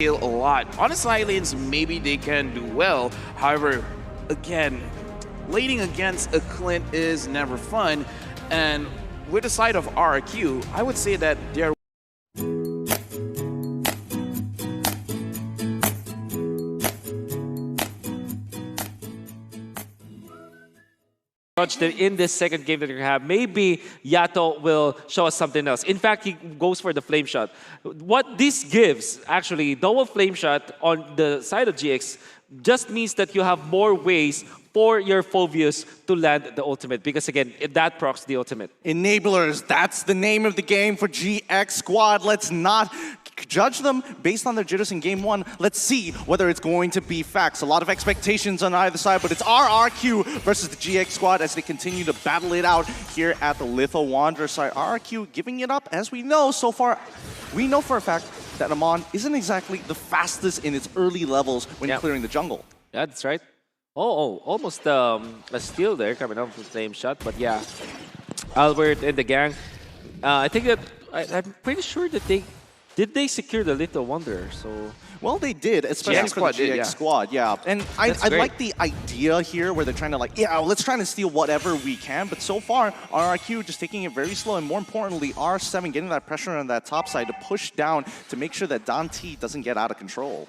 A lot. On the side lanes, maybe they can do well. However, again, laning against a Clint is never fun. And with the side of RRQ, I would say that they're that in this second game that we have, maybe Yato will show us something else. In fact, he goes for the flame shot. What this gives, actually, double flame shot on the side of GX just means that you have more ways for your Phobius to land the ultimate. Because again, that procs the ultimate. Enablers, that's the name of the game for GX Squad. Let's not judge them based on their jitters in game one. Let's see whether it's going to be facts. A lot of expectations on either side, but it's RRQ versus the GX Squad as they continue to battle it out here at the Litho Wanderer side. RRQ giving it up, as we know so far. We know for a fact that Amon isn't exactly the fastest in its early levels when clearing the jungle. Yeah, that's right. Oh, almost a steal there coming off the flame shot, but yeah. Albert and the gang, I think that, I'm pretty sure that did they secure the Little Wanderer, so... Well, they did, especially for the GX Squad, yeah. And I like the idea here where they're trying to like, let's try to steal whatever we can. But so far, RRQ just taking it very slow. And more importantly, R7 getting that pressure on that top side to push down to make sure that Dante doesn't get out of control.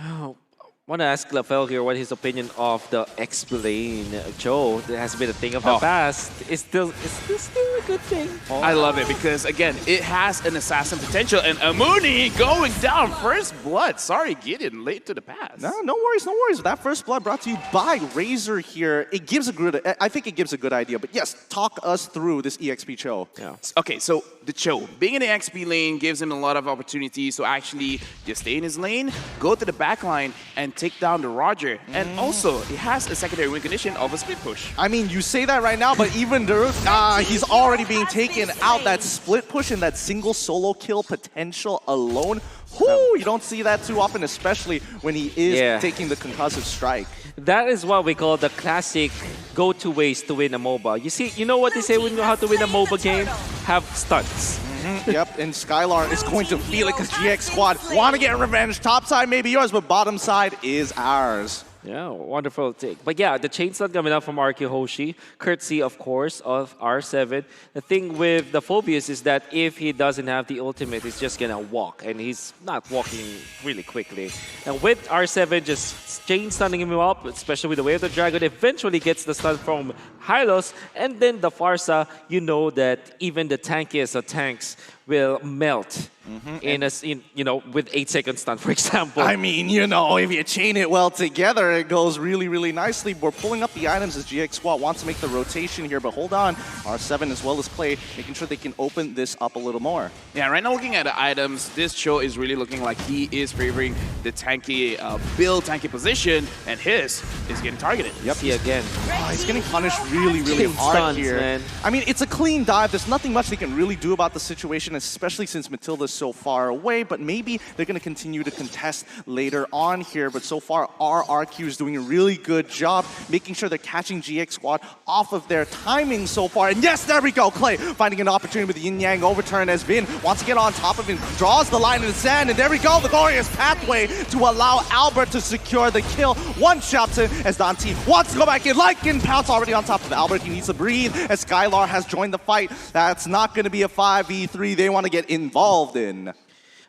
Oh. I want to ask Lafel here what his opinion of the X-Plane Joe that has been a thing of the past. Is still a good thing. I love it because, again, it has an assassin potential. And Amuni going down first blood. Sorry, Gideon, late to the pass. No worries, no worries. That first blood brought to you by Razor here. It gives a good, I think it gives a good idea. But yes, talk us through this EXP Cho. Yeah. Okay, so the Cho, being in the XP lane gives him a lot of opportunities. So actually, just stay in his lane, go to the back line, and take down the Roger. And also, he has a secondary win condition of a split push. I mean, you say that right now, but even he's already being taken out. That split push and that single solo kill potential alone. Whoo, you don't see that too often, especially when he is taking the concussive strike. That is what we call the classic go-to ways to win a MOBA. You know what they say when you know how to win a MOBA game? Have stunts. Yep, and Skylar is going to feel it because GX Squad want to get revenge. Top side may be yours, but bottom side is ours. Yeah, wonderful take. But yeah, the chain stun coming out from RQ Hoshi, courtesy, of course, of R7. The thing with the Phobius is that if he doesn't have the ultimate, he's just gonna walk, and he's not walking really quickly. And with R7 just chain stunning him up, especially with the Way of the Dragon, eventually gets the stun from Hylos, and then the Farsa, you know that even the tankiest of tanks will melt with 8 second stun, for example. I mean, if you chain it well together, it goes really, really nicely. We're pulling up the items as GX Squad wants to make the rotation here, but hold on. R7 as well as play, making sure they can open this up a little more. Yeah, right now looking at the items, this Cho is really looking like he is favoring the tanky build, tanky position, and his is getting targeted. Yep. See again. He's getting punished really, really hard stuns, here. Man. I mean, it's a clean dive. There's nothing much they can really do about the situation, especially since Matilda's so far away, but maybe they're going to continue to contest later on here. But so far, RRQ is doing a really good job making sure they're catching GX Squad off of their timing so far. And yes, there we go. Clay finding an opportunity with the yin-yang overturn as Vin wants to get on top of him, draws the line in the sand, and there we go. The glorious pathway to allow Albert to secure the kill. One shots in as Dante wants to go back in. Lycan Pounce already on top of Albert. He needs to breathe as Skylar has joined the fight. That's not going to be a 5v3 they want to get involved in.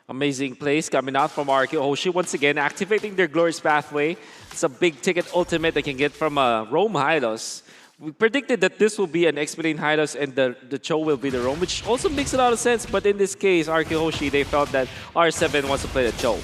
Amazing plays coming out from RQ Hoshi. Once again, activating their glorious pathway. It's a big ticket ultimate they can get from Rome Hylos. We predicted that this will be an X-Plane Hylos and the Cho will be the Rome, which also makes a lot of sense. But in this case, RQ Hoshi, they felt that R7 wants to play the Cho.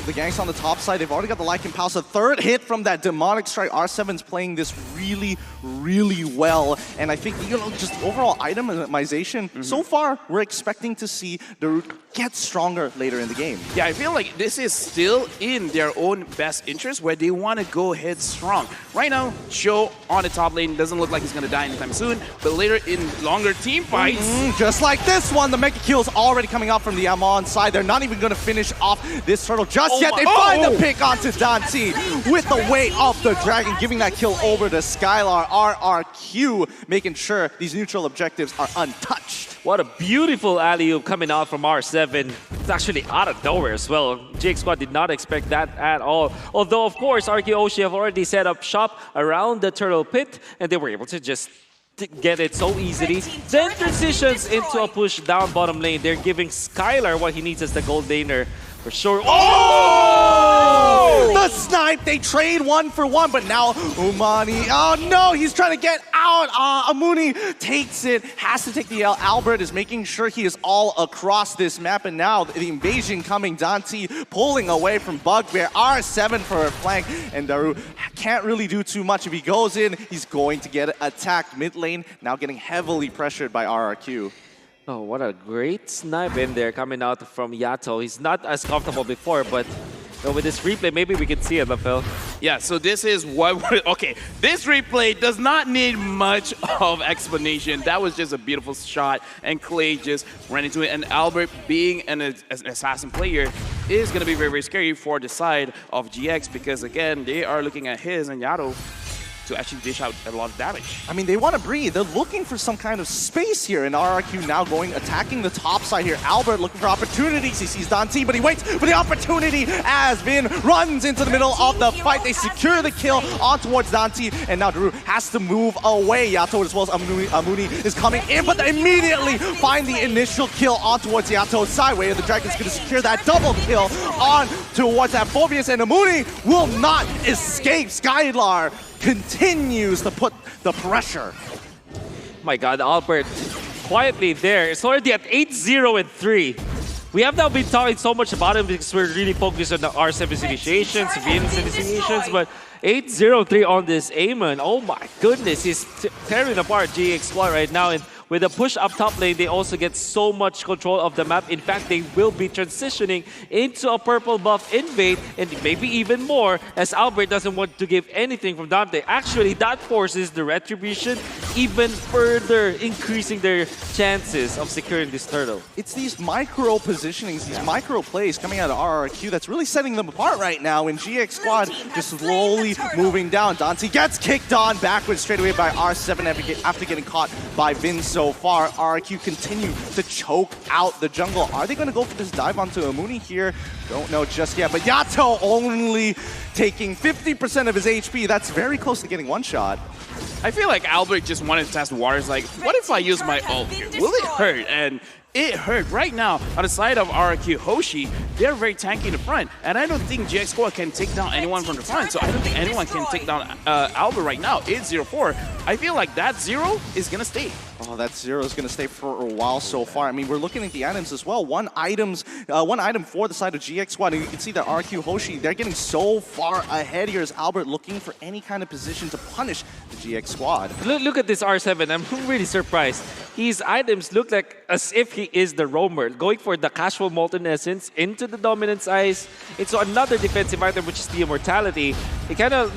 The gang's on the top side. They've already got the Lycan Pulse. A third hit from that demonic strike. R7's playing this really, really well. And I think, just overall itemization, so far, we're expecting to see the route get stronger later in the game. Yeah, I feel like this is still in their own best interest where they want to go ahead strong. Right now, Cho on the top lane doesn't look like he's going to die anytime soon, but later in longer team fights... just like this one, the mega kill's already coming out from the Amon side. They're not even going to finish off this turtle just yet. They find the pick onto Dante with the weight of the dragon, giving that kill over to Skylar. RRQ making sure these neutral objectives are untouched. What a beautiful alley-oop coming out from R7. actually out of nowhere as well. GX Squad did not expect that at all. Although, of course, RRQ Hoshi have already set up shop around the turtle pit, and they were able to just get it so easily. Then transitions into a push down bottom lane. They're giving Skylar what he needs as the gold laner. For sure. Oh! The snipe! They trade 1 for 1, but now Umani. Oh no, he's trying to get out. Amuni takes it, has to take the L. Albert is making sure he is all across this map, and now the invasion coming. Dante pulling away from Bugbear. R7 for a flank, and Daru can't really do too much. If he goes in, he's going to get attacked mid lane, now getting heavily pressured by RRQ. Oh, what a great snipe in there coming out from Yato. He's not as comfortable before, but with this replay, maybe we can see it, Lafel. Yeah, so this is what... Okay, this replay does not need much of explanation. That was just a beautiful shot, and Clay just ran into it. And Albert, being an assassin player, is going to be very, very scary for the side of GX because, again, they are looking at his and Yato to actually dish out a lot of damage. I mean, they want to breathe. They're looking for some kind of space here, and RRQ now attacking the top side here. Albert looking for opportunities. He sees Dante, but he waits for the opportunity as Vin runs into the middle of the fight. They secure the kill on towards Dante, and now Drew has to move away. Yato as well as Amuni is coming in, but they immediately find the initial kill on towards Yato's sideway, and the Dragon's going to secure that double kill on towards that Phobius, and Amuni will not escape. Skylar continues to put the pressure. My God, Albert quietly there. It's already at 8-0 and 3. We have now been talking so much about him because we're really focused on the R7's initiations, Vin's initiations, but 8-0-3 on this Amon. Oh my goodness, he's tearing apart GX Squad right now. And with a push up top lane, they also get so much control of the map. In fact, they will be transitioning into a purple buff invade, and maybe even more, as Albert doesn't want to give anything from Dante. Actually, that forces the retribution even further, increasing their chances of securing this turtle. It's these micro positionings, these micro plays coming out of RRQ that's really setting them apart right now. And GX Squad just slowly moving down. Dante gets kicked on backwards straight away by R7 after getting caught by Vin. So far, RRQ continue to choke out the jungle. Are they going to go for this dive onto Amuni here? Don't know just yet, but Yato only taking 50% of his HP. That's very close to getting one shot. I feel like Albert just wanted to test waters like, what if I use my ult here? Will it hurt? And it hurt. Right now, on the side of RRQ Hoshi, they're very tanky in the front, and I don't think GX Squad can take down anyone from the front, so I don't think anyone can take down Albert right now. 8-0-4. I feel like that 0 is going to stay. Oh, that 0 is going to stay for a while so far. I mean, we're looking at the items as well. One item for the side of GX Squad, and you can see that RQ Hoshi, they're getting so far ahead here as Albert looking for any kind of position to punish the GX Squad. Look at this R7. I'm really surprised. His items look like as if he is the roamer, going for the casual molten essence into the dominance ice, into another defensive item, which is the immortality. He kind of,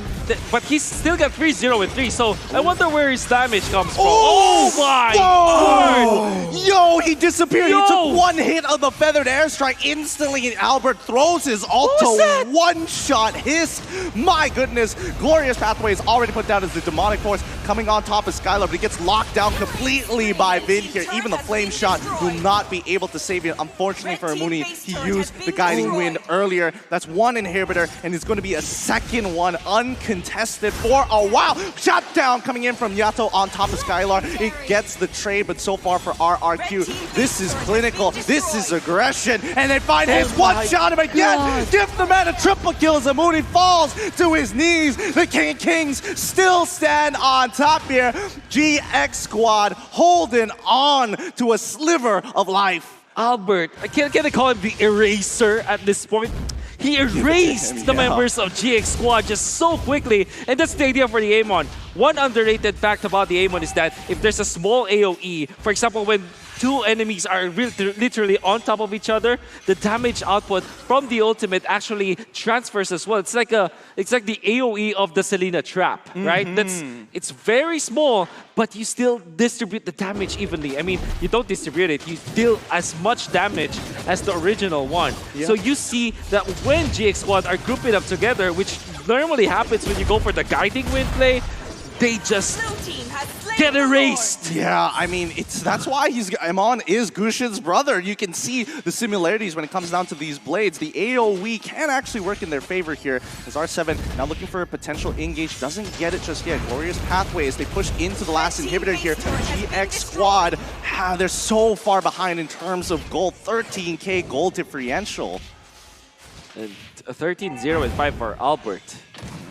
but he's still got 3-0 and 3. So I wonder where his damage comes from. Oh my! Whoa! Yo, he disappeared. Yo. He took one hit of the feathered airstrike instantly, and Albert throws his ult to one-shot Hisk. My goodness, Glorious Pathway is already put down as the demonic force coming on top of Skylar, but he gets locked down completely by Vin here. Even the flame shot will not be able to save him. Unfortunately for Amuni, he used the guiding wind earlier. That's one inhibitor, and it's going to be a second one uncontested for a while. Shot down coming in from Yato on top of Skylar. It gets the trade, but so far for RRQ, this is clinical, this is aggression, and they find his one-shot him again. Give the man a triple kill as Amuni falls to his knees. The King Kings still stand on top here. GX Squad holding on to a sliver of life. Albert, can I call him the eraser at this point? He erased the members of GX Squad just so quickly, and that's the idea for the Amon. One underrated fact about the Amon is that if there's a small AoE, for example, when two enemies are literally on top of each other, the damage output from the ultimate actually transfers as well. It's like the AoE of the Selena trap, right? It's very small, but you still distribute the damage evenly. I mean, you don't distribute it, you deal as much damage as the original one. So you see that when GX Squad are grouping up together, which normally happens when you go for the guiding wind play, they just get erased. Yeah, I mean, that's why Amon is Gushin's brother. You can see the similarities when it comes down to these blades. The AoE can actually work in their favor here, as R7 now looking for a potential engage, doesn't get it just yet. Glorious Pathway as they push into the last inhibitor here. GX Squad, they're so far behind in terms of gold, 13k gold differential. And 13-0 and 5 for Albert.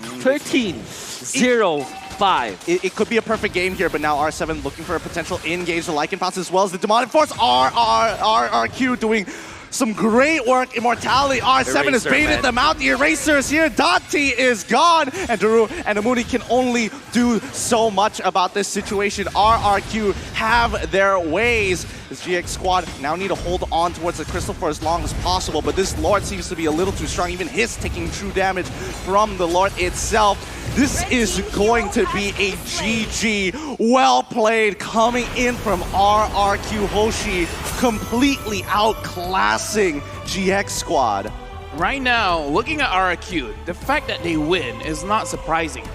13-0-5. It could be a perfect game here, but now R7 looking for a potential engage. The Lycan Pounce as well as the Demonic Force. RRQ doing some great work. Immortality. R7 has baited them out. The Erasers here. Dante is gone. And Daru and Amuni can only do so much about this situation. RRQ have their ways. This GX squad now need to hold on towards the crystal for as long as possible, but this Lord seems to be a little too strong. Even Hiss taking true damage from the Lord itself. This is going to be a GG. Well played coming in from RRQ Hoshi, completely outclassing GX squad. Right now, looking at RRQ, the fact that they win is not surprising.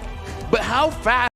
But how fast